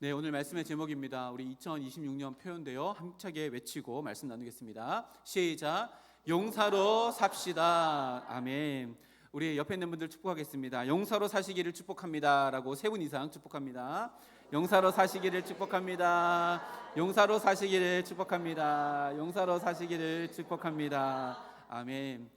네, 오늘 말씀의 제목입니다. 우리 2026년 표현되어 힘차게 외치고 말씀 나누겠습니다. 시작. 용사로 삽시다. 아멘. 우리 옆에 있는 분들 축복하겠습니다. 용사로 사시기를 축복합니다 라고 3분 이상 축복합니다. 용사로 사시기를 축복합니다. 용사로 사시기를 축복합니다. 용사로 사시기를 축복합니다. 아멘.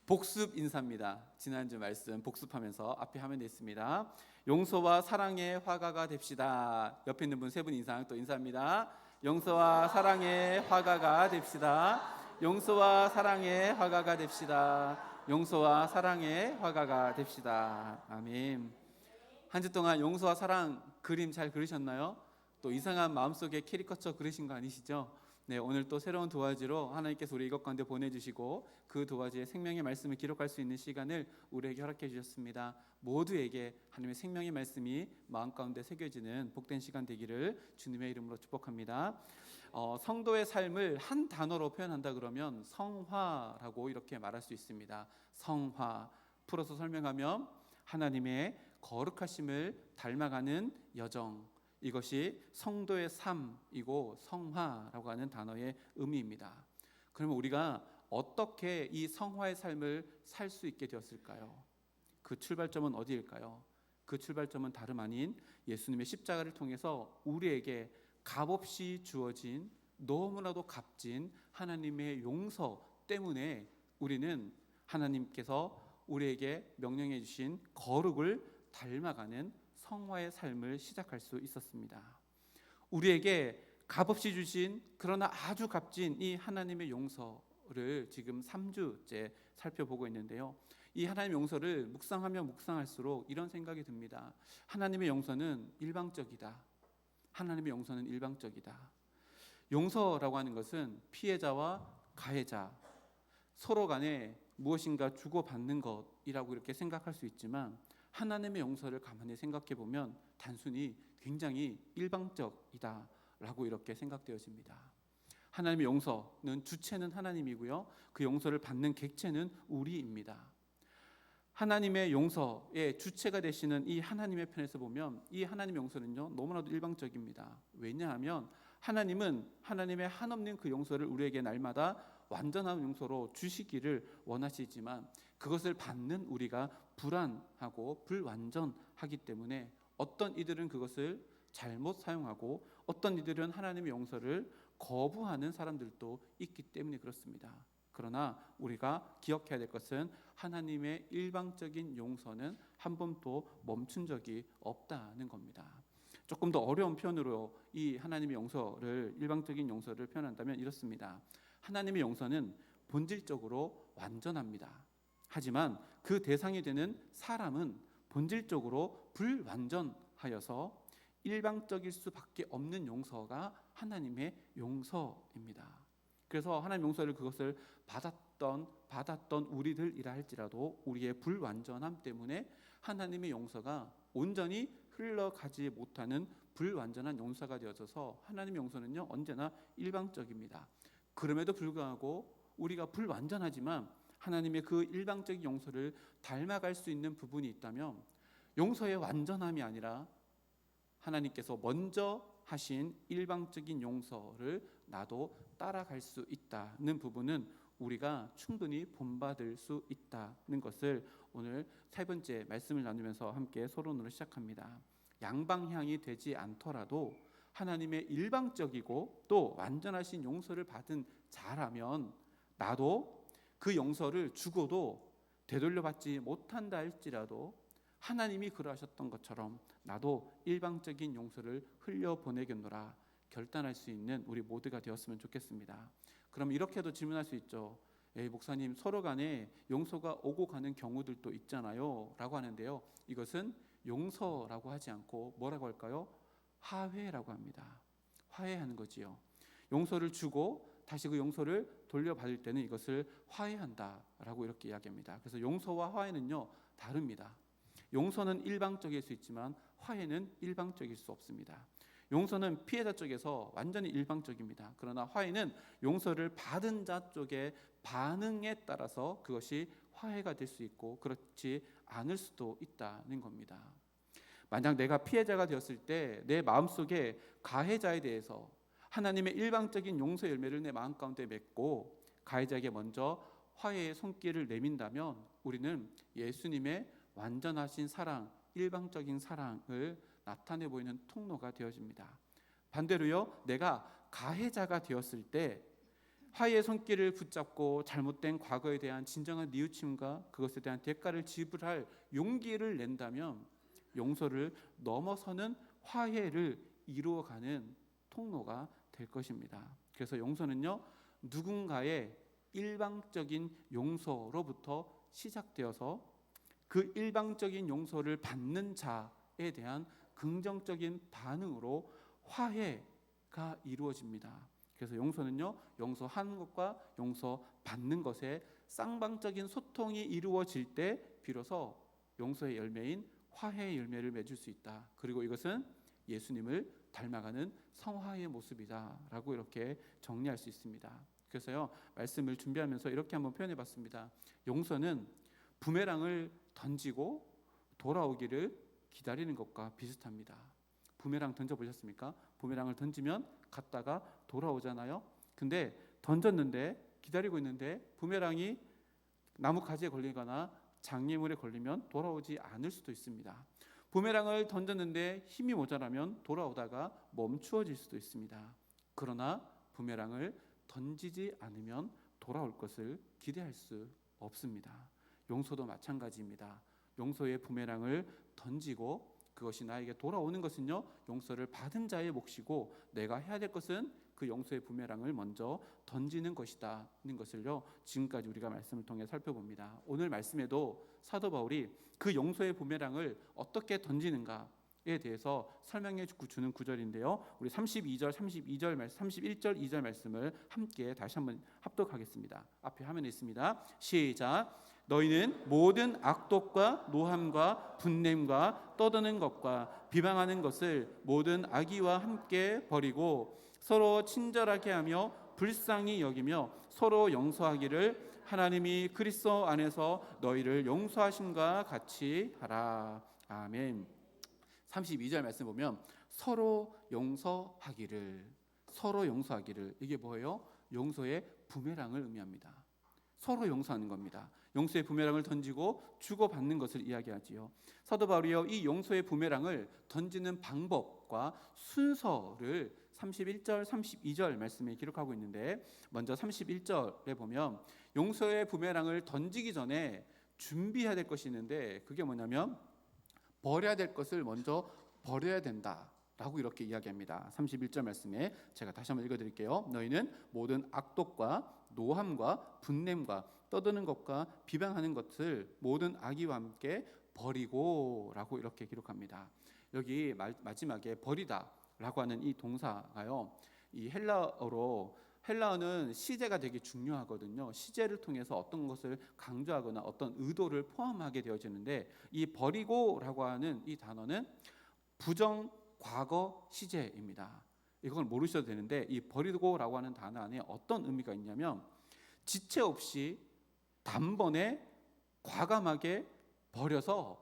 복습 인사입니다. 지난주 말씀 복습하면서 앞에 화면에 있습니다. 용서와 사랑의 화가가 됩시다. 옆에 있는 분 3분 이상 또 인사합니다. 용서와 사랑의 화가가 됩시다. 용서와 사랑의 화가가 됩시다. 용서와 사랑의 화가가 됩시다. 아멘. 한 주 동안 용서와 사랑 그림 잘 그리셨나요? 또 이상한 마음속에 캐리커처 그리신 거 아니시죠? 네, 오늘 또 새로운 도화지로 하나님께서 우리 이것 가운데 보내주시고 그 도화지에 생명의 말씀을 기록할 수 있는 시간을 우리에게 허락해 주셨습니다. 모두에게 하나님의 생명의 말씀이 마음 가운데 새겨지는 복된 시간 되기를 주님의 이름으로 축복합니다. 성도의 삶을 한 단어로 표현한다 그러면 성화라고 이렇게 말할 수 있습니다. 성화, 풀어서 설명하면 하나님의 거룩하심을 닮아가는 여정, 이것이 성도의 삶이고 성화라고 하는 단어의 의미입니다. 그러면 우리가 어떻게 이 성화의 삶을 살 수 있게 되었을까요? 그 출발점은 어디일까요? 그 출발점은 다름 아닌 예수님의 십자가를 통해서 우리에게 값없이 주어진 너무나도 값진 하나님의 용서 때문에 우리는 하나님께서 우리에게 명령해 주신 거룩을 닮아가는 성화의 삶을 시작할 수 있었습니다. 우리에게 값없이 주신 그러나 아주 값진 이 하나님의 용서를 지금 3주째 살펴보고 있는데요. 이 하나님의 용서를 묵상하면 묵상할수록 이런 생각이 듭니다. 하나님의 용서는 일방적이다. 하나님의 용서는 일방적이다. 용서라고 하는 것은 피해자와 가해자 서로 간에 무엇인가 주고받는 것이라고 이렇게 생각할 수 있지만 하나님의 용서를 가만히 생각해 보면 단순히 굉장히 일방적이다 라고 이렇게 생각되어집니다. 하나님의 용서는 주체는 하나님이고요, 그 용서를 받는 객체는 우리입니다. 하나님의 용서의 주체가 되시는 이 하나님의 편에서 보면 이 하나님의 용서는요 너무나도 일방적입니다. 왜냐하면 하나님은 하나님의 한없는 그 용서를 우리에게 날마다 완전한 용서로 주시기를 원하시지만 그것을 받는 우리가 불완하고 불완전하기 때문에 어떤 이들은 그것을 잘못 사용하고 어떤 이들은 하나님의 용서를 거부하는 사람들도 있기 때문에 그렇습니다. 그러나 우리가 기억해야 될 것은 하나님의 일방적인 용서는 한 번도 멈춘 적이 없다는 겁니다. 조금 더 어려운 표현으로 이 하나님의 용서를, 일방적인 용서를 표현한다면 이렇습니다. 하나님의 용서는 본질적으로 완전합니다. 하지만 그 대상이 되는 사람은 본질적으로 불완전하여서 일방적일 수밖에 없는 용서가 하나님의 용서입니다. 그래서 하나님의 용서를 그것을 받았던 우리들이라 할지라도 우리의 불완전함 때문에 하나님의 용서가 온전히 흘러가지 못하는 불완전한 용서가 되어져서 하나님의 용서는요 언제나 일방적입니다. 그럼에도 불구하고 우리가 불완전하지만 하나님의 그 일방적인 용서를 닮아갈 수 있는 부분이 있다면 용서의 완전함이 아니라 하나님께서 먼저 하신 일방적인 용서를 나도 따라갈 수 있다는 부분은 우리가 충분히 본받을 수 있다는 것을 오늘 3번째 말씀을 나누면서 함께 서론으로 시작합니다. 양방향이 되지 않더라도 하나님의 일방적이고 또 완전하신 용서를 받은 자라면 나도 그 용서를 주고도 되돌려받지 못한다 할지라도 하나님이 그러하셨던 것처럼 나도 일방적인 용서를 흘려보내겠노라 결단할 수 있는 우리 모두가 되었으면 좋겠습니다. 그럼 이렇게도 질문할 수 있죠. 목사님, 서로 간에 용서가 오고 가는 경우들도 있잖아요 라고 하는데요, 이것은 용서라고 하지 않고 뭐라고 할까요? 화해라고 합니다. 화해하는 거지요. 용서를 주고 다시 그 용서를 돌려받을 때는 이것을 화해한다라고 이렇게 이야기합니다. 그래서 용서와 화해는요 다릅니다. 용서는 일방적일 수 있지만 화해는 일방적일 수 없습니다. 용서는 피해자 쪽에서 완전히 일방적입니다. 그러나 화해는 용서를 받은 자 쪽의 반응에 따라서 그것이 화해가 될 수 있고 그렇지 않을 수도 있다는 겁니다. 만약 내가 피해자가 되었을 때 내 마음속에 가해자에 대해서 하나님의 일방적인 용서 열매를 내 마음 가운데 맺고 가해자에게 먼저 화해의 손길을 내민다면 우리는 예수님의 완전하신 사랑, 일방적인 사랑을 나타내 보이는 통로가 되어집니다. 반대로요, 내가 가해자가 되었을 때 화해의 손길을 붙잡고 잘못된 과거에 대한 진정한 뉘우침과 그것에 대한 대가를 지불할 용기를 낸다면 용서를 넘어서는 화해를 이루어가는 통로가 될 것입니다. 그래서 용서는요, 누군가의 일방적인 용서로부터 시작되어서 그 일방적인 용서를 받는 자에 대한 긍정적인 반응으로 화해가 이루어집니다. 그래서 용서는요, 용서하는 것과 용서받는 것에 쌍방적인 소통이 이루어질 때 비로소 용서의 열매인 화해의 열매를 맺을 수 있다. 그리고 이것은 예수님을 닮아가는 성화의 모습이다라고 이렇게 정리할 수 있습니다. 그래서요, 말씀을 준비하면서 이렇게 한번 표현해 봤습니다. 용서는 부메랑을 던지고 돌아오기를 기다리는 것과 비슷합니다. 부메랑 던져보셨습니까? 부메랑을 던지면 갔다가 돌아오잖아요. 근데 던졌는데 기다리고 있는데 부메랑이 나무 가지에 걸리거나 장애물에 걸리면 돌아오지 않을 수도 있습니다. 부메랑을 던졌는데 힘이 모자라면 돌아오다가 멈추어질 수도 있습니다. 그러나 부메랑을 던지지 않으면 돌아올 것을 기대할 수 없습니다. 용서도 마찬가지입니다. 용서의 부메랑을 던지고 그것이 나에게 돌아오는 것은요, 용서를 받은 자의 몫이고 내가 해야 될 것은 그 용서의 부메랑을 먼저 던지는 것이다 는 것을요, 지금까지 우리가 말씀을 통해 살펴봅니다. 오늘 말씀에도 사도 바울이 그 용서의 부메랑을 어떻게 던지는가에 대해서 설명해 주는 구절인데요, 우리 31절 31절 2절 말씀을 함께 다시 한번 합독하겠습니다. 앞에 화면에 있습니다. 시작. 너희는 모든 악독과 노함과 분냄과 떠드는 것과 비방하는 것을 모든 악의와 함께 버리고 서로 친절하게 하며 불쌍히 여기며 서로 용서하기를 하나님이 그리스도 안에서 너희를 용서하심과 같이 하라. 아멘. 32절 말씀 보면 서로 용서하기를 이게 뭐예요? 용서의 부메랑을 의미합니다. 서로 용서하는 겁니다. 용서의 부메랑을 던지고 주고받는 것을 이야기하지요. 사도 바울이요, 이 용서의 부메랑을 던지는 방법과 순서를 31절, 32절 말씀에 기록하고 있는데, 먼저 31절에 보면 용서의 부메랑을 던지기 전에 준비해야 될 것이 있는데, 그게 뭐냐면 버려야 될 것을 먼저 버려야 된다 라고 이렇게 이야기합니다. 31절 말씀에 제가 다시 한번 읽어드릴게요. 너희는 모든 악독과 노함과 분냄과 떠드는 것과 비방하는 것을 모든 악의와 함께 버리고 라고 이렇게 기록합니다. 여기 마지막에 버리다 라고 하는 이 동사가요, 이 헬라어는 시제가 되게 중요하거든요. 시제를 통해서 어떤 것을 강조하거나 어떤 의도를 포함하게 되어지는데, 이 버리고라고 하는 이 단어는 부정 과거 시제입니다. 이걸 모르셔도 되는데, 이 버리고라고 하는 단어 안에 어떤 의미가 있냐면 지체 없이 단번에 과감하게 버려서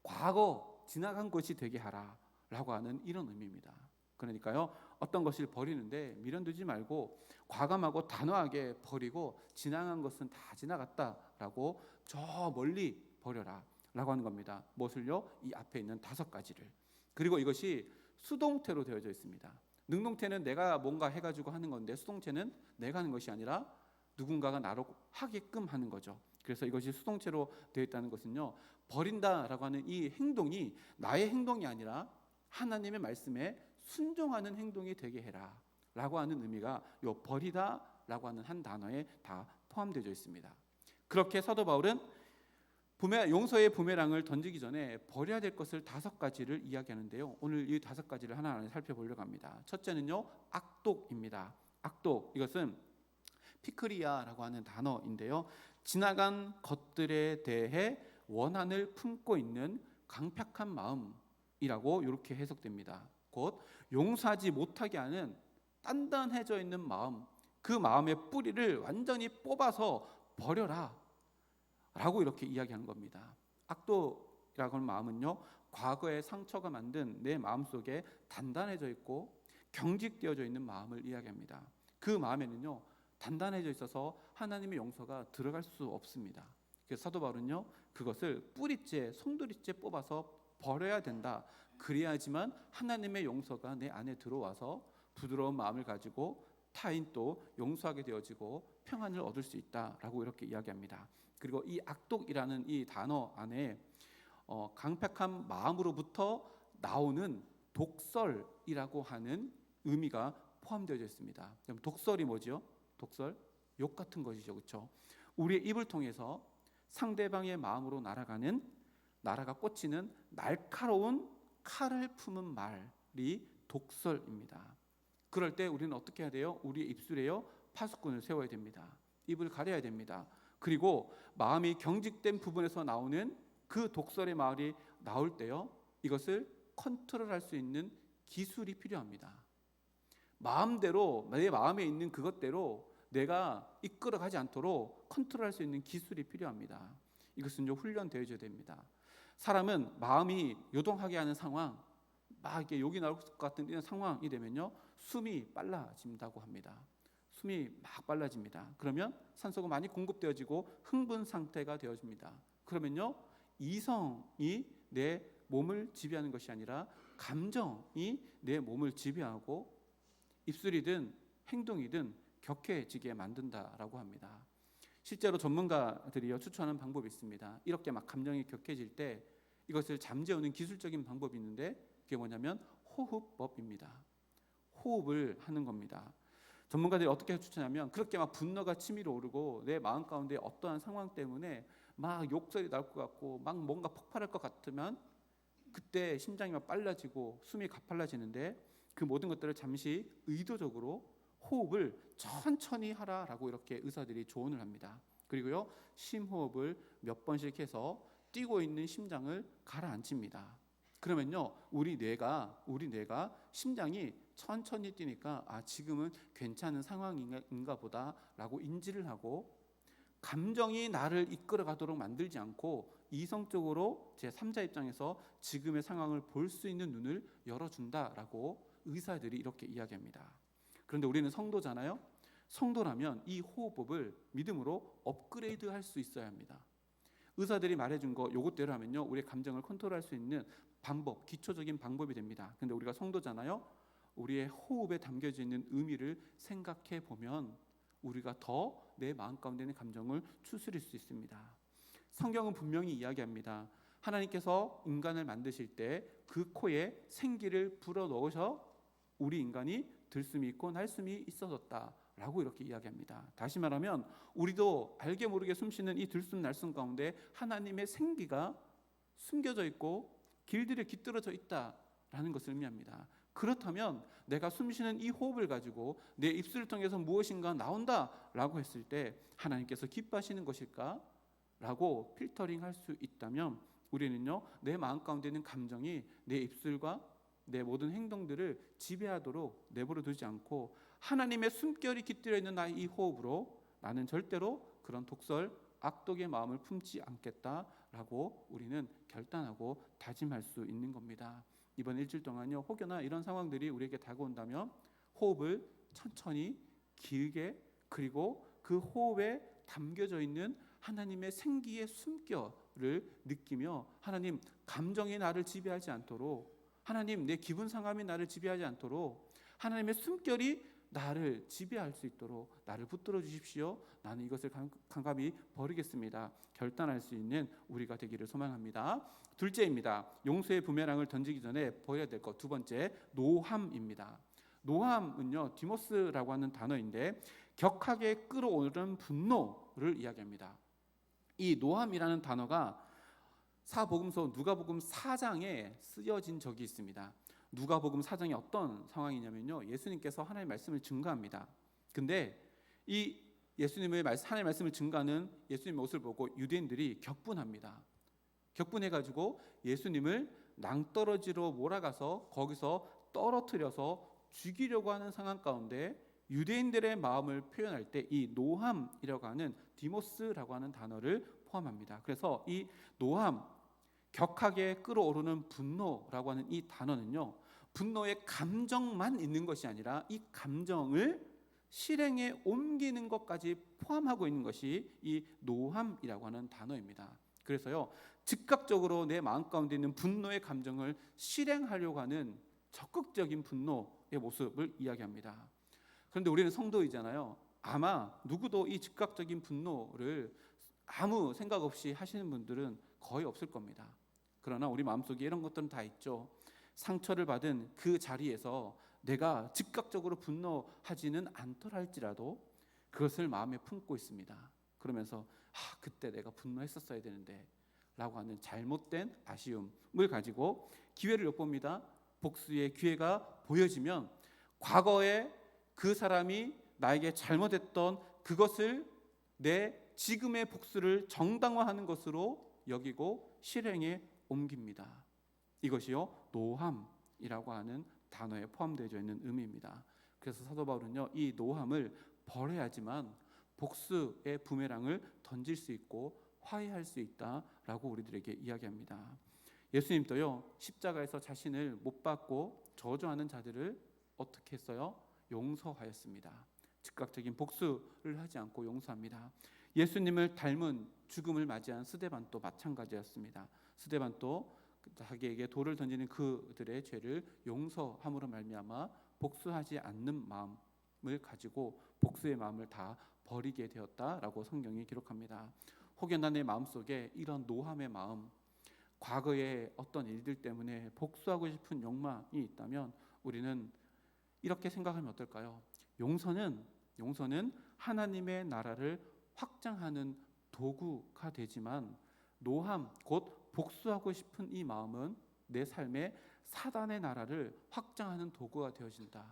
과거 지나간 것이 되게 하라 라고 하는 이런 의미입니다. 그러니까요, 어떤 것을 버리는데 미련두지 말고 과감하고 단호하게 버리고 지나간 것은 다 지나갔다라고 저 멀리 버려라 라고 하는 겁니다. 무엇을요? 이 앞에 있는 5가지를. 그리고 이것이 수동태로 되어져 있습니다. 능동태는 내가 뭔가 해가지고 하는 건데, 수동태는 내가 하는 것이 아니라 누군가가 나로 하게끔 하는 거죠. 그래서 이것이 수동태로 되어 있다는 것은요, 버린다라고 하는 이 행동이 나의 행동이 아니라 하나님의 말씀에 순종하는 행동이 되게 해라 라고 하는 의미가 요 버리다 라고 하는 한 단어에 다 포함되어 있습니다. 그렇게 사도 바울은 용서의 부메랑을 던지기 전에 버려야 될 것을 5가지를 이야기하는데요, 오늘 이 5가지를 하나하나 살펴보려고 합니다. 첫째는요, 악독입니다. 악독, 이것은 피크리아라고 하는 단어인데요, 지나간 것들에 대해 원한을 품고 있는 강팍한 마음이라고 이렇게 해석됩니다. 곧 용서하지 못하게 하는 단단해져 있는 마음, 그 마음의 뿌리를 완전히 뽑아서 버려라 라고 이렇게 이야기하는 겁니다. 악독이라고 하는 마음은요, 과거의 상처가 만든 내 마음속에 단단해져 있고 경직되어져 있는 마음을 이야기합니다. 그 마음에는요, 단단해져 있어서 하나님의 용서가 들어갈 수 없습니다. 그래서 사도 바울은요, 그것을 뿌리째, 송두리째 뽑아서 버려야 된다. 그래야지만 하나님의 용서가 내 안에 들어와서 부드러운 마음을 가지고 타인도 용서하게 되어지고 평안을 얻을 수 있다라고 이렇게 이야기합니다. 그리고 이 악독이라는 이 단어 안에 강팍한 마음으로부터 나오는 독설이라고 하는 의미가 포함되어 있습니다. 그럼 독설이 뭐죠? 독설, 욕 같은 것이죠, 그렇죠? 우리의 입을 통해서 상대방의 마음으로 날아가 꽂히는 날카로운 칼을 품은 말이 독설입니다. 그럴 때 우리는 어떻게 해야 돼요? 우리의 입술에요, 파수꾼을 세워야 됩니다. 입을 가려야 됩니다. 그리고 마음이 경직된 부분에서 나오는 그 독설의 말이 나올 때요, 이것을 컨트롤할 수 있는 기술이 필요합니다. 마음대로, 내 마음에 있는 그것대로 내가 이끌어가지 않도록 컨트롤할 수 있는 기술이 필요합니다. 이것은 좀 훈련되어야 됩니다. 사람은 마음이 요동하게 하는 상황, 막 이렇게 욕이 나올 것 같은 이런 상황이 되면요, 숨이 빨라진다고 합니다. 숨이 막 빨라집니다. 그러면 산소가 많이 공급되어지고 흥분 상태가 되어집니다. 그러면요, 이성이 내 몸을 지배하는 것이 아니라 감정이 내 몸을 지배하고 입술이든 행동이든 격해지게 만든다라고 합니다. 실제로 전문가들이 추천하는 방법이 있습니다. 이렇게 막 감정이 격해질 때 이것을 잠재우는 기술적인 방법이 있는데, 그게 뭐냐면 호흡법입니다. 호흡을 하는 겁니다. 전문가들이 어떻게 추천하면, 그렇게 막 분노가 치밀어 오르고 내 마음 가운데 어떠한 상황 때문에 막 욕설이 나올 것 같고 막 뭔가 폭발할 것 같으면 그때 심장이 막 빨라지고 숨이 가팔라지는데, 그 모든 것들을 잠시 의도적으로 호흡을 천천히 하라라고 이렇게 의사들이 조언을 합니다. 그리고요, 심호흡을 몇 번씩 해서 뛰고 있는 심장을 가라앉힙니다. 그러면요, 우리 뇌가 심장이 천천히 뛰니까 지금은 괜찮은 상황인가 보다라고 인지를 하고, 감정이 나를 이끌어가도록 만들지 않고 이성적으로 제3자 입장에서 지금의 상황을 볼 수 있는 눈을 열어준다라고 의사들이 이렇게 이야기합니다. 그런데 우리는 성도잖아요. 성도라면 이 호흡법을 믿음으로 업그레이드할 수 있어야 합니다. 의사들이 말해준 거 요것대로 하면요, 우리의 감정을 컨트롤할 수 있는 방법, 기초적인 방법이 됩니다. 근데 우리가 성도잖아요. 우리의 호흡에 담겨져 있는 의미를 생각해 보면 우리가 더 내 마음 가운데 있는 감정을 추스릴 수 있습니다. 성경은 분명히 이야기합니다. 하나님께서 인간을 만드실 때 그 코에 생기를 불어 넣으셔 우리 인간이 들숨이 있고 날숨이 있어졌다라고 이렇게 이야기합니다. 다시 말하면 우리도 알게 모르게 숨쉬는 이 들숨 날숨 가운데 하나님의 생기가 숨겨져 있고 길들여 깃들어져 있다라는 것을 의미합니다. 그렇다면 내가 숨쉬는 이 호흡을 가지고 내 입술을 통해서 무엇인가 나온다라고 했을 때 하나님께서 기뻐하시는 것일까? 라고 필터링할 수 있다면 우리는요, 내 마음 가운데 있는 감정이 내 입술과 내 모든 행동들을 지배하도록 내버려 두지 않고 하나님의 숨결이 깃들어 있는 나의 이 호흡으로 나는 절대로 그런 독설, 악독의 마음을 품지 않겠다라고 우리는 결단하고 다짐할 수 있는 겁니다. 이번 일주일 동안요, 혹여나 이런 상황들이 우리에게 다가온다면 호흡을 천천히 길게, 그리고 그 호흡에 담겨져 있는 하나님의 생기의 숨결을 느끼며, 하나님, 감정이 나를 지배하지 않도록, 하나님, 내 기분 상함이 나를 지배하지 않도록 하나님의 숨결이 나를 지배할 수 있도록 나를 붙들어 주십시오. 나는 이것을 강감히 버리겠습니다. 결단할 수 있는 우리가 되기를 소망합니다. 둘째입니다. 용서의 부메랑을 던지기 전에 버려야 될 것, 두 번째, 노함입니다. 노함은요, 디모스라고 하는 단어인데 격하게 끌어오른 분노를 이야기합니다. 이 노함이라는 단어가 사복음서 누가복음 4장에 쓰여진 적이 있습니다. 누가복음 4장이 어떤 상황이냐면요, 예수님께서 하나님의 말씀을 증거합니다. 근데 이 예수님의 하나님의 말씀을 증거하는 예수님의 모습을 보고 유대인들이 격분합니다. 격분해가지고 예수님을 낭떠러지로 몰아가서 거기서 떨어뜨려서 죽이려고 하는 상황 가운데 유대인들의 마음을 표현할 때 이 노함이라고 하는 디모스라고 하는 단어를 포함합니다. 그래서 이 노함, 격하게 끌어오르는 분노라고 하는 이 단어는요, 분노의 감정만 있는 것이 아니라 이 감정을 실행에 옮기는 것까지 포함하고 있는 것이 이 노함이라고 하는 단어입니다. 그래서요, 즉각적으로 내 마음 가운데 있는 분노의 감정을 실행하려고 하는 적극적인 분노의 모습을 이야기합니다. 그런데 우리는 성도이잖아요. 아마 누구도 이 즉각적인 분노를 아무 생각 없이 하시는 분들은 거의 없을 겁니다. 그러나 우리 마음속에 이런 것들은 다 있죠. 상처를 받은 그 자리에서 내가 즉각적으로 분노하지는 않더라 할지라도 그것을 마음에 품고 있습니다. 그러면서 그때 내가 분노했었어야 되는데 라고 하는 잘못된 아쉬움을 가지고 기회를 엿봅니다. 복수의 기회가 보여지면 과거에 그 사람이 나에게 잘못했던 그것을 내 지금의 복수를 정당화하는 것으로 여기고 실행에 옮깁니다. 이것이요, 노함이라고 하는 단어에 포함되어 있는 의미입니다. 그래서 사도 바울은요, 이 노함을 버려야지만 복수의 부메랑을 던질 수 있고 화해할 수 있다라고 우리들에게 이야기합니다. 예수님도요, 십자가에서 자신을 못 박고 저주하는 자들을 어떻게 했어요? 용서하였습니다. 즉각적인 복수를 하지 않고 용서합니다. 예수님을 닮은 죽음을 맞이한 스데반도 마찬가지였습니다. 스데반도 자기에게 돌을 던지는 그들의 죄를 용서함으로 말미암아 복수하지 않는 마음을 가지고 복수의 마음을 다 버리게 되었다라고 성경이 기록합니다. 혹여나 내 마음속에 이런 노함의 마음, 과거의 어떤 일들 때문에 복수하고 싶은 욕망이 있다면 우리는 이렇게 생각하면 어떨까요? 용서는 하나님의 나라를 확장하는 도구가 되지만 노함, 곧 복수하고 싶은 이 마음은 내 삶에 사단의 나라를 확장하는 도구가 되어진다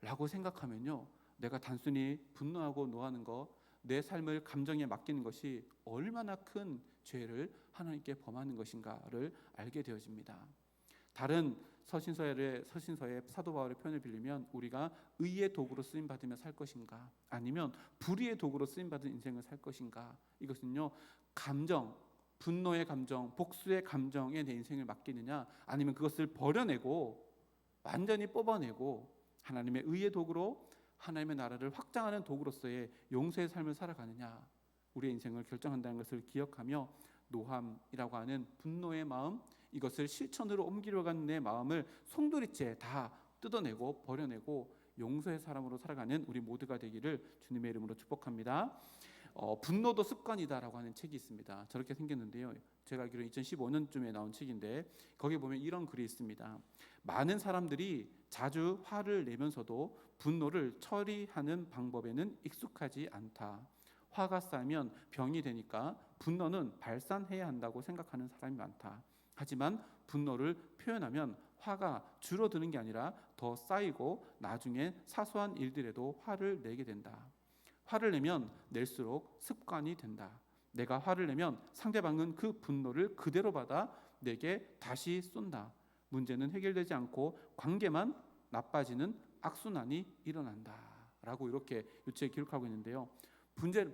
라고 생각하면요, 내가 단순히 분노하고 노하는 것, 내 삶을 감정에 맡기는 것이 얼마나 큰 죄를 하나님께 범하는 것인가를 알게 되어집니다. 다른 서신서의 사도 바울의 표현을 빌리면 우리가 의의 도구로 쓰임 받으며 살 것인가, 아니면 불의의 도구로 쓰임 받은 인생을 살 것인가. 이것은요, 감정, 분노의 감정, 복수의 감정에 내 인생을 맡기느냐, 아니면 그것을 버려내고 완전히 뽑아내고 하나님의 의의 도구로 하나님의 나라를 확장하는 도구로서의 용서의 삶을 살아가느냐, 우리의 인생을 결정한다는 것을 기억하며 노함이라고 하는 분노의 마음, 이것을 실천으로 옮기려고 하는 내 마음을 송두리째 다 뜯어내고 버려내고 용서의 사람으로 살아가는 우리 모두가 되기를 주님의 이름으로 축복합니다. 분노도 습관이다라고 하는 책이 있습니다. 저렇게 생겼는데요, 제가 알기로 2015년쯤에 나온 책인데 거기에 보면 이런 글이 있습니다. 많은 사람들이 자주 화를 내면서도 분노를 처리하는 방법에는 익숙하지 않다. 화가 쌓이면 병이 되니까 분노는 발산해야 한다고 생각하는 사람이 많다. 하지만 분노를 표현하면 화가 줄어드는 게 아니라 더 쌓이고 나중에 사소한 일들에도 화를 내게 된다. 화를 내면 낼수록 습관이 된다. 내가 화를 내면 상대방은 그 분노를 그대로 받아 내게 다시 쏜다. 문제는 해결되지 않고 관계만 나빠지는 악순환이 일어난다 라고 이렇게 유치에 기록하고 있는데요,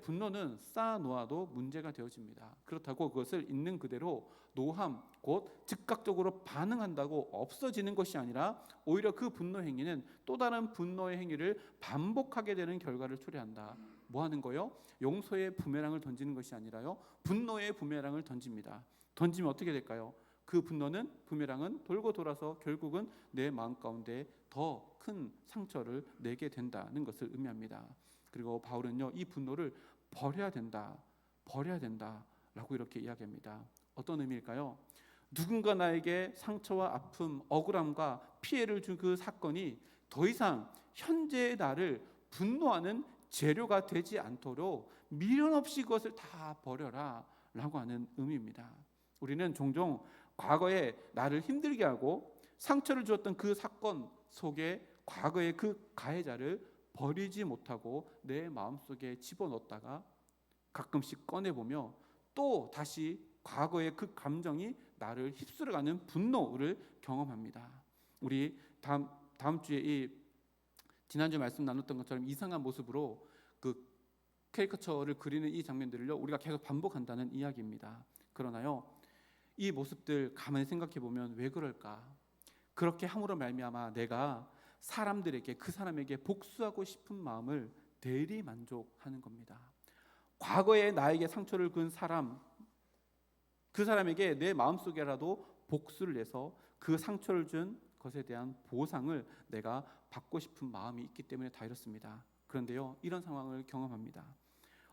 분노는 쌓아놓아도 문제가 되어집니다. 그렇다고 그것을 있는 그대로 노함, 곧 즉각적으로 반응한다고 없어지는 것이 아니라 오히려 그 분노 행위는 또 다른 분노의 행위를 반복하게 되는 결과를 초래한다. 뭐 하는 거요? 용서의 부메랑을 던지는 것이 아니라요, 분노의 부메랑을 던집니다. 던지면 어떻게 될까요? 그 부메랑은 돌고 돌아서 결국은 내 마음 가운데 더 큰 상처를 내게 된다는 것을 의미합니다. 그리고 바울은요, 이 분노를 버려야 된다라고 이렇게 이야기합니다. 어떤 의미일까요? 누군가 나에게 상처와 아픔, 억울함과 피해를 준 그 사건이 더 이상 현재의 나를 분노하는 재료가 되지 않도록 미련 없이 그것을 다 버려라 라고 하는 의미입니다. 우리는 종종 과거에 나를 힘들게 하고 상처를 주었던 그 사건 속에 과거의 그 가해자를 버리지 못하고 내 마음속에 집어넣었다가 가끔씩 꺼내보며 또 다시 과거의 그 감정이 나를 휩쓸어가는 분노를 경험합니다. 우리 다음 주에 이 지난주 말씀 나눴던 것처럼 이상한 모습으로 그 캐리커처를 그리는 이 장면들을요, 우리가 계속 반복한다는 이야기입니다. 그러나요, 이 모습들 가만히 생각해 보면 왜 그럴까? 그렇게 함으로 말미암아 내가 사람들에게, 그 사람에게 복수하고 싶은 마음을 대리 만족하는 겁니다. 과거에 나에게 상처를 준 사람, 그 사람에게 내 마음속에라도 복수를 내서 그 상처를 준 것에 대한 보상을 내가 받고 싶은 마음이 있기 때문에 다 이렇습니다. 그런데요, 이런 상황을 경험합니다.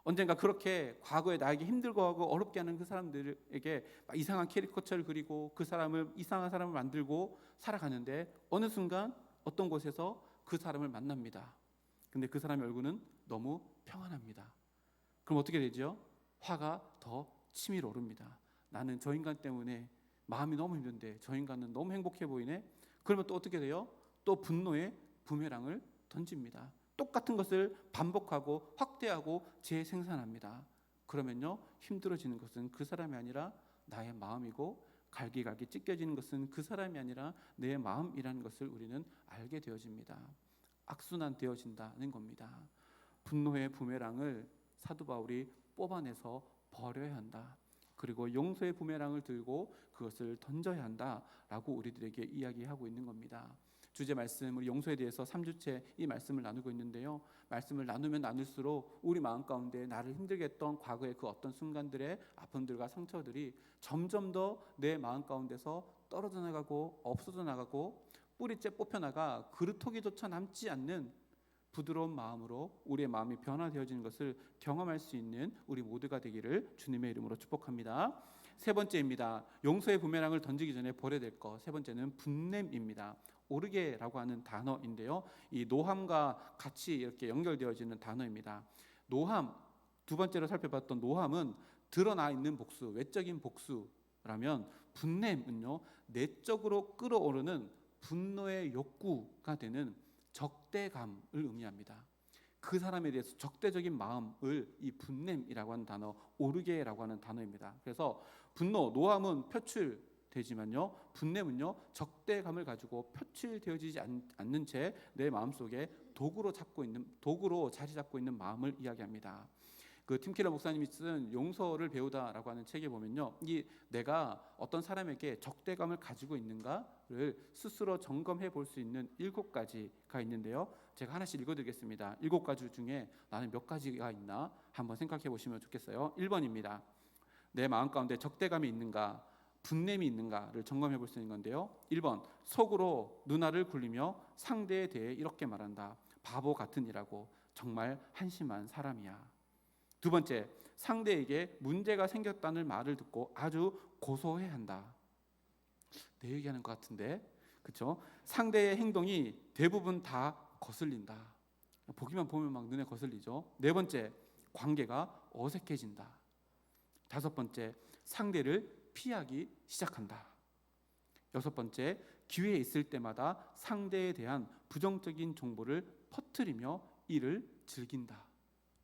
언젠가 그렇게 과거에 나에게 힘들고 하고 어렵게 하는 그 사람들에게 이상한 캐리커처를 그리고 그 사람을, 이상한 사람을 만들고 살아가는데 어느 순간 어떤 곳에서 그 사람을 만납니다. 근데 그 사람의 얼굴은 너무 평안합니다. 그럼 어떻게 되죠? 화가 더 치밀어 오릅니다. 나는 저 인간 때문에 마음이 너무 힘든데 저 인간은 너무 행복해 보이네. 그러면 또 어떻게 돼요? 또 분노의 부메랑을 던집니다. 똑같은 것을 반복하고 확대하고 재생산합니다. 그러면요, 힘들어지는 것은 그 사람이 아니라 나의 마음이고, 갈기갈기 찢겨지는 것은 그 사람이 아니라 내 마음이라는 것을 우리는 알게 되어집니다. 악순환 되어진다는 겁니다. 분노의 부메랑을 사도 바울이 뽑아내서 버려야 한다. 그리고 용서의 부메랑을 들고 그것을 던져야 한다라고 우리들에게 이야기하고 있는 겁니다. 주제 말씀, 우리 용서에 대해서 3주째 이 말씀을 나누고 있는데요, 말씀을 나누면 나눌수록 우리 마음 가운데 나를 힘들게 했던 과거의 그 어떤 순간들의 아픔들과 상처들이 점점 더 내 마음 가운데서 떨어져 나가고 없어져 나가고 뿌리째 뽑혀나가 그루터기조차 남지 않는 부드러운 마음으로 우리의 마음이 변화되어지는 것을 경험할 수 있는 우리 모두가 되기를 주님의 이름으로 축복합니다. 세 번째입니다. 용서의 부메랑을 던지기 전에 버려야 될 것, 세 번째는 분냄입니다. 오르게라고 하는 단어인데요, 이 노함과 같이 이렇게 연결되어지는 단어입니다. 노함, 두 번째로 살펴봤던 노함은 드러나 있는 복수, 외적인 복수라면, 분냄은요, 내적으로 끌어오르는 분노의 욕구가 되는 적대감을 의미합니다. 그 사람에 대해서 적대적인 마음을 이 분냄이라고 하는 단어, 오르게라고 하는 단어입니다. 그래서 분노, 노함은 표출되지만요, 분냄은요, 적대감을 가지고 표출되어지지 않는 채 내 마음속에 도구로 자리 잡고 있는 마음을 이야기합니다. 그 팀킬러 목사님이 쓴 용서를 배우다라고 하는 책에 보면요, 이 내가 어떤 사람에게 적대감을 가지고 있는가를 스스로 점검해 볼 수 있는 7가지가 있는데요, 제가 하나씩 읽어드리겠습니다. 7가지 중에 나는 몇 가지가 있나 한번 생각해 보시면 좋겠어요. 1번입니다. 내 마음 가운데 적대감이 있는가, 분냄이 있는가를 점검해 볼 수 있는 건데요, 1번, 속으로 누나를 굴리며 상대에 대해 이렇게 말한다. 바보 같으니라고, 정말 한심한 사람이야. 두 번째, 상대에게 문제가 생겼다는 말을 듣고 아주 고소해한다. 내 얘기하는 것 같은데, 그렇죠? 상대의 행동이 대부분 다 거슬린다. 보기만 보면 막 눈에 거슬리죠. 네 번째, 관계가 어색해진다. 다섯 번째, 상대를 피하기 시작한다. 여섯 번째, 기회 있을 때마다 상대에 대한 부정적인 정보를 퍼뜨리며 이를 즐긴다.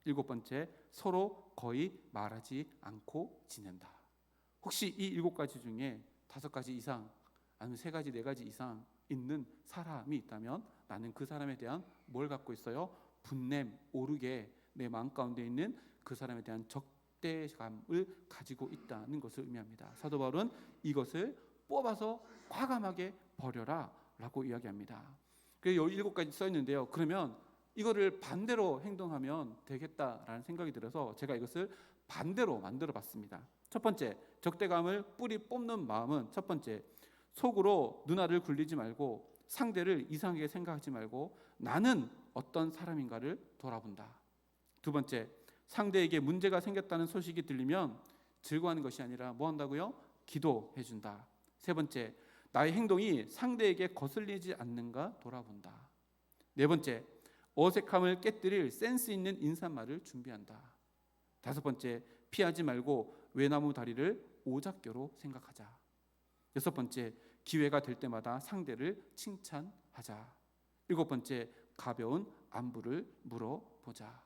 일곱 번째, 서로 거의 말하지 않고 지낸다. 혹시 이 7가지 중에 5가지 이상, 아니면 3가지, 4가지 이상 있는 사람이 있다면 나는 그 사람에 대한 뭘 갖고 있어요? 분냄, 오르게 내 마음 가운데 있는 그 사람에 대한 적대감을 가지고 있다는 것을 의미합니다. 사도 바울은 이것을 뽑아서 과감하게 버려라 라고 이야기합니다. 그래서 7가지 써 있는데요, 그러면 이거를 반대로 행동하면 되겠다라는 생각이 들어서 제가 이것을 반대로 만들어 봤습니다. 첫 번째, 적대감을 뿌리 뽑는 마음은, 첫 번째, 속으로 누나를 굴리지 말고 상대를 이상하게 생각하지 말고 나는 어떤 사람인가를 돌아본다. 두 번째, 상대에게 문제가 생겼다는 소식이 들리면 즐거워하는 것이 아니라 뭐 한다고요? 기도해 준다. 세 번째, 나의 행동이 상대에게 거슬리지 않는가 돌아본다. 네 번째, 어색함을 깨뜨릴 센스 있는 인사말을 준비한다. 다섯 번째, 피하지 말고 외나무 다리를 오작교로 생각하자. 여섯 번째, 기회가 될 때마다 상대를 칭찬하자. 일곱 번째, 가벼운 안부를 물어보자.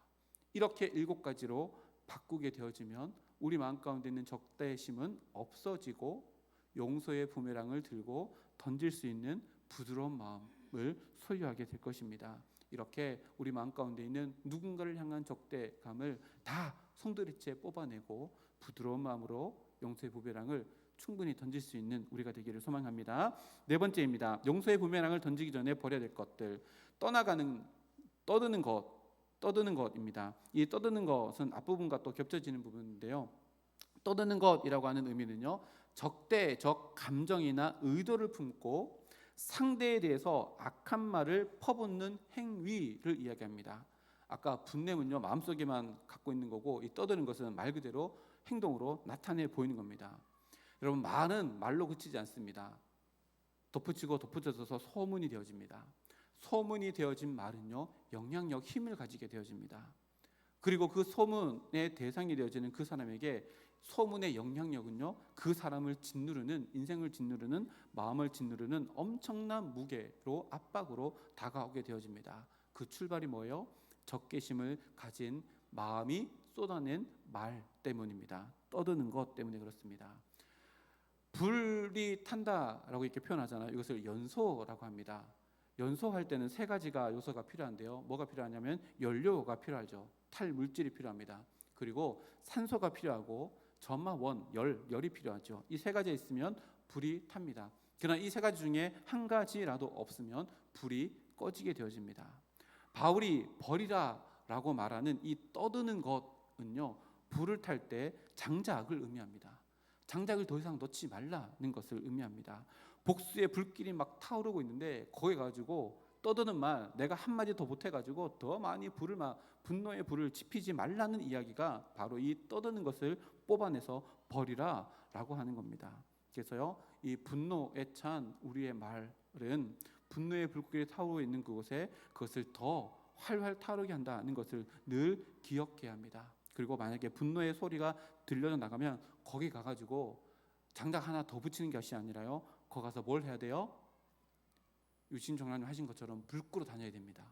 이렇게 7가지로 바꾸게 되어지면 우리 마음 가운데 있는 적대심은 없어지고 용서의 부메랑을 들고 던질 수 있는 부드러운 마음을 소유하게 될 것입니다. 이렇게 우리 마음 가운데 있는 누군가를 향한 적대감을 다 송두리째 뽑아내고 부드러운 마음으로 용서의 부메랑을 충분히 던질 수 있는 우리가 되기를 소망합니다. 네 번째입니다. 용서의 부메랑을 던지기 전에 버려야 될 것들. 떠드는 것입니다. 이 떠드는 것은 앞부분과 또 겹쳐지는 부분인데요. 떠드는 것이라고 하는 의미는요, 적대적 감정이나 의도를 품고 상대에 대해서 악한 말을 퍼붓는 행위를 이야기합니다. 아까 분냄은요, 마음속에만 갖고 있는 거고, 이 떠드는 것은 말 그대로 행동으로 나타내 보이는 겁니다. 여러분, 말은 말로 그치지 않습니다. 덧붙이고 덧붙여져서 소문이 되어집니다. 소문이 되어진 말은요, 영향력, 힘을 가지게 되어집니다. 그리고 그 소문의 대상이 되어지는 그 사람에게 소문의 영향력은요, 그 사람을 짓누르는, 인생을 짓누르는, 마음을 짓누르는 엄청난 무게로, 압박으로 다가오게 되어집니다. 그 출발이 뭐예요? 적개심을 가진 마음이 쏟아낸 말 때문입니다. 떠드는 것 때문에 그렇습니다. 불이 탄다라고 이렇게 표현하잖아요. 이것을 연소라고 합니다. 연소할 때는 세 가지가 요소가 필요한데요. 뭐가 필요하냐면 연료가 필요하죠. 탈 물질이 필요합니다. 그리고 산소가 필요하고 점화원, 열이 필요하죠. 이 세 가지가 있으면 불이 탑니다. 그러나 이 세 가지 중에 한 가지라도 없으면 불이 꺼지게 되어집니다. 바울이 버리라라고 말하는 이 떠드는 것은요, 불을 탈 때 장작을 의미합니다. 장작을 더 이상 넣지 말라는 것을 의미합니다. 복수의 불길이 막 타오르고 있는데 거기 가지고 떠드는 말, 내가 한마디 더 못해가지고 더 많이 불을 분노의 불을 지피지 말라는 이야기가 바로 이 떠드는 것을 뽑아내서 버리라라고 하는 겁니다. 그래서요, 이 분노에 찬 우리의 말은 분노의 불길이 타오르고 있는 그곳에 그것을 더 활활 타오르게 한다는 것을 늘 기억해야 합니다. 그리고 만약에 분노의 소리가 들려 나가면 거기 가가지고 장작 하나 더 붙이는 것이 아니라요, 거기 가서 뭘 해야 돼요? 유신 정라님 하신 것처럼 불 끄러 다녀야 됩니다.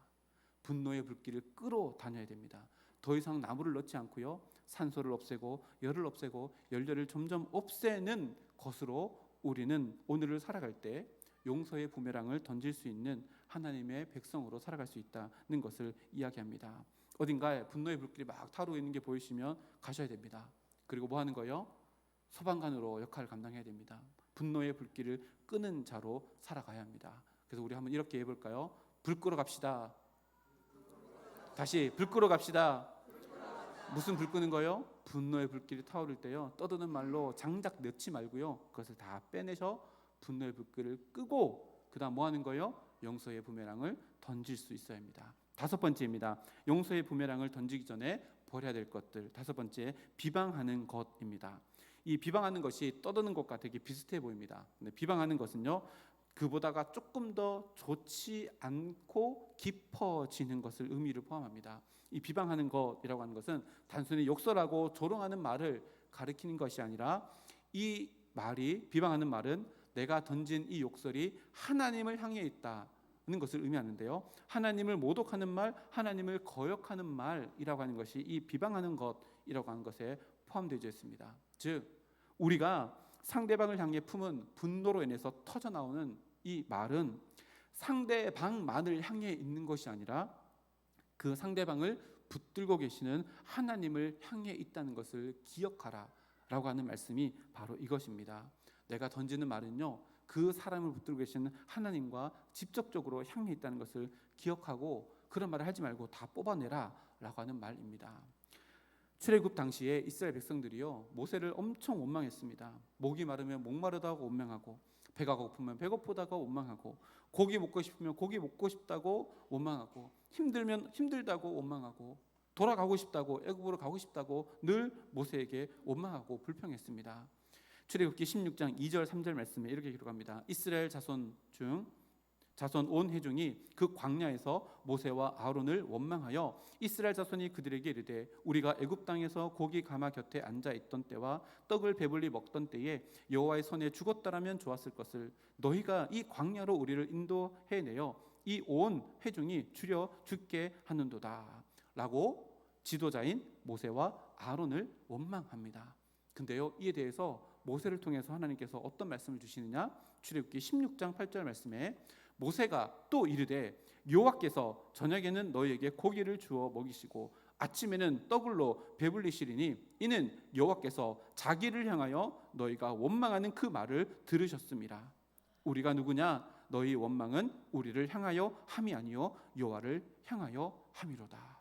분노의 불길을 끌어 다녀야 됩니다. 더 이상 나무를 넣지 않고요, 산소를 없애고 열을 없애고 연료를 점점 없애는 것으로 우리는 오늘을 살아갈 때 용서의 부메랑을 던질 수 있는 하나님의 백성으로 살아갈 수 있다는 것을 이야기합니다. 어딘가에 분노의 불길이 막 타오르고 있는 게 보이시면 가셔야 됩니다. 그리고 뭐 하는 거예요? 소방관으로 역할을 감당해야 됩니다. 분노의 불길을 끄는 자로 살아가야 합니다. 그래서 우리 한번 이렇게 해볼까요? 불 끄러 갑시다. 다시 불 끄러 갑시다. 무슨 불 끄는 거요? 분노의 불길이 타오를 때요, 떠드는 말로 장작 넣지 말고요, 그것을 다 빼내셔 분노의 불길을 끄고 그 다음 뭐 하는 거예요? 용서의 부메랑을 던질 수 있어야 합니다. 다섯 번째입니다. 용서의 부메랑을 던지기 전에 버려야 될 것들. 다섯 번째, 비방하는 것입니다. 이 비방하는 것이 떠드는 것과 되게 비슷해 보입니다. 근데 비방하는 것은요, 그보다가 조금 더 좋지 않고 깊어지는 것을 의미를 포함합니다. 이 비방하는 것이라고 하는 것은 단순히 욕설하고 조롱하는 말을 가리키는 것이 아니라, 이 말이, 비방하는 말은 내가 던진 이 욕설이 하나님을 향해 있다는 것을 의미하는데요, 하나님을 모독하는 말, 하나님을 거역하는 말이라고 하는 것이 이 비방하는 것이라고 하는 것에 포함되어 있습니다. 즉, 우리가 상대방을 향해 품은 분노로 인해서 터져나오는 이 말은 상대방만을 향해 있는 것이 아니라 그 상대방을 붙들고 계시는 하나님을 향해 있다는 것을 기억하라 라고 하는 말씀이 바로 이것입니다. 내가 던지는 말은요, 그 사람을 붙들고 계시는 하나님과 직접적으로 향해 있다는 것을 기억하고 그런 말을 하지 말고 다 뽑아내라 라고 하는 말입니다. 출애굽 당시에 이스라엘 백성들이요, 모세를 엄청 원망했습니다. 목이 마르면 목마르다고 원망하고, 배가 고프면 배고프다고 원망하고, 고기 먹고 싶으면 고기 먹고 싶다고 원망하고, 힘들면 힘들다고 원망하고, 돌아가고 싶다고, 애굽으로 가고 싶다고 늘 모세에게 원망하고 불평했습니다. 출애굽기 16장 2절 3절 말씀에 이렇게 기록합니다. 이스라엘 자손 온 회중이 그 광야에서 모세와 아론을 원망하여 이스라엘 자손이 그들에게 이르되, 우리가 애굽 땅에서 고기 가마 곁에 앉아 있던 때와 떡을 배불리 먹던 때에 여호와의 손에 죽었더라면 좋았을 것을, 너희가 이 광야로 우리를 인도해내어 이 온 회중이 추려 죽게 하는도다 라고 지도자인 모세와 아론을 원망합니다. 근데요, 이에 대해서 모세를 통해서 하나님께서 어떤 말씀을 주시느냐? 출애굽기 16장 8절 말씀에 모세가 또 이르되, 여호와께서 저녁에는 너희에게 고기를 주어 먹이시고 아침에는 떡을로 배불리시리니 이는 여호와께서 자기를 향하여 너희가 원망하는 그 말을 들으셨습니다. 우리가 누구냐? 너희 원망은 우리를 향하여 함이 아니요 여호와를 향하여 함이로다.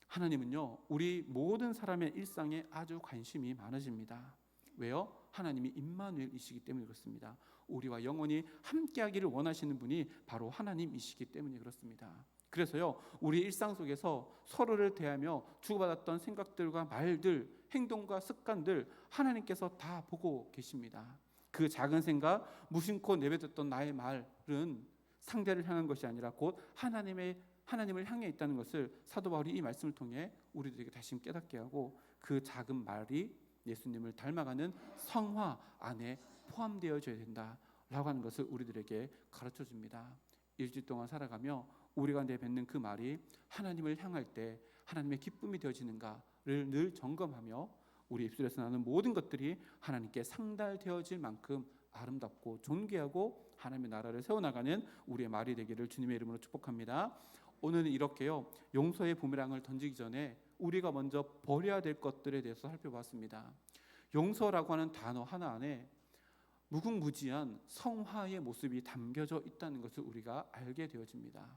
하나님은요, 우리 모든 사람의 일상에 아주 관심이 많으십니다. 왜요? 하나님이 임마누엘이시기 때문에 그렇습니다. 우리와 영원히 함께하기를 원하시는 분이 바로 하나님이시기 때문에 그렇습니다. 그래서요, 우리 일상 속에서 서로를 대하며 주고받았던 생각들과 말들, 행동과 습관들 하나님께서 다 보고 계십니다. 그 작은 생각, 무심코 내뱉었던 나의 말은 상대를 향한 것이 아니라 곧 하나님을 향해 있다는 것을 사도 바울이 이 말씀을 통해 우리들에게 다시 깨닫게 하고, 그 작은 말이 예수님을 닮아가는 성화 안에 포함되어져야 된다라고 하는 것을 우리들에게 가르쳐 줍니다. 일주일 동안 살아가며 우리가 내뱉는 그 말이 하나님을 향할 때 하나님의 기쁨이 되어지는가를 늘 점검하며 우리 입술에서 나는 모든 것들이 하나님께 상달되어질 만큼 아름답고 존귀하고 하나님의 나라를 세워나가는 우리의 말이 되기를 주님의 이름으로 축복합니다. 오늘은 이렇게요, 용서의 부메랑을 던지기 전에 우리가 먼저 버려야 될 것들에 대해서 살펴봤습니다. 용서라고 하는 단어 하나 안에 무궁무진한 성화의 모습이 담겨져 있다는 것을 우리가 알게 되어집니다.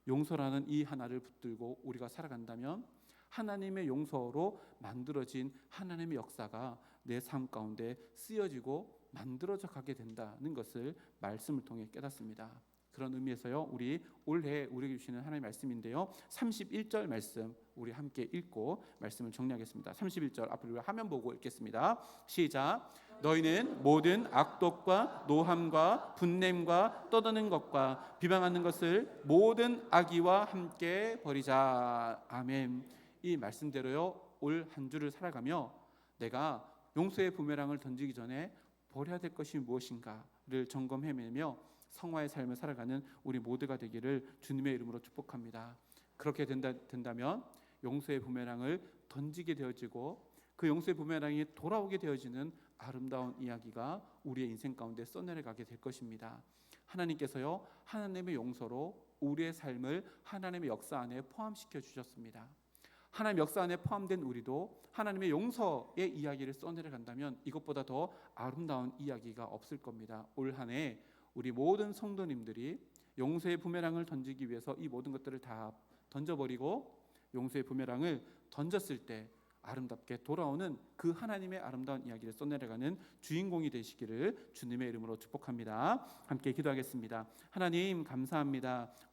용서라는 이 하나를 붙들고 우리가 살아간다면 하나님의 용서로 만들어진 하나님의 역사가 내 삶 가운데 쓰여지고 만들어져 가게 된다는 것을 말씀을 통해 깨닫습니다. 그런 의미에서요, 우리 올해 우리에게 주시는 하나님의 말씀인데요, 31절 말씀 우리 함께 읽고 말씀을 정리하겠습니다. 31절 앞으로 우리가 화면 보고 읽겠습니다. 시작. 너희는 모든 악독과 노함과 분냄과 떠드는 것과 비방하는 것을 모든 악의와 함께 버리자. 아멘. 이 말씀대로요, 올 한 주를 살아가며 내가 용서의 부메랑을 던지기 전에 버려야 될 것이 무엇인가를 점검해내며 성화의 삶을 살아가는 우리 모두가 되기를 주님의 이름으로 축복합니다. 그렇게 된다면 용서의 부메랑을 던지게 되어지고 그 용서의 부메랑이 돌아오게 되어지는 아름다운 이야기가 우리의 인생 가운데 써내려가게 될 것입니다. 하나님께서요, 하나님의 용서로 우리의 삶을 하나님의 역사 안에 포함시켜 주셨습니다. 하나님 역사 안에 포함된 우리도 하나님의 용서의 이야기를 써내려간다면 이것보다 더 아름다운 이야기가 없을 겁니다. 올 한 해 우리 모든 성도님들이 용서의 부메랑을 던지기 위해서 이 모든 것들을 다 던져버리고 용서의 부메랑을 던졌을 때 아름답게 돌아오는 그 하나님의 아름다운 이야기를 써내려가는 주인공이 되시기를 주님의 이름으로 축복합니다. 함께 기도하겠습니다. 하나님 감사합니다.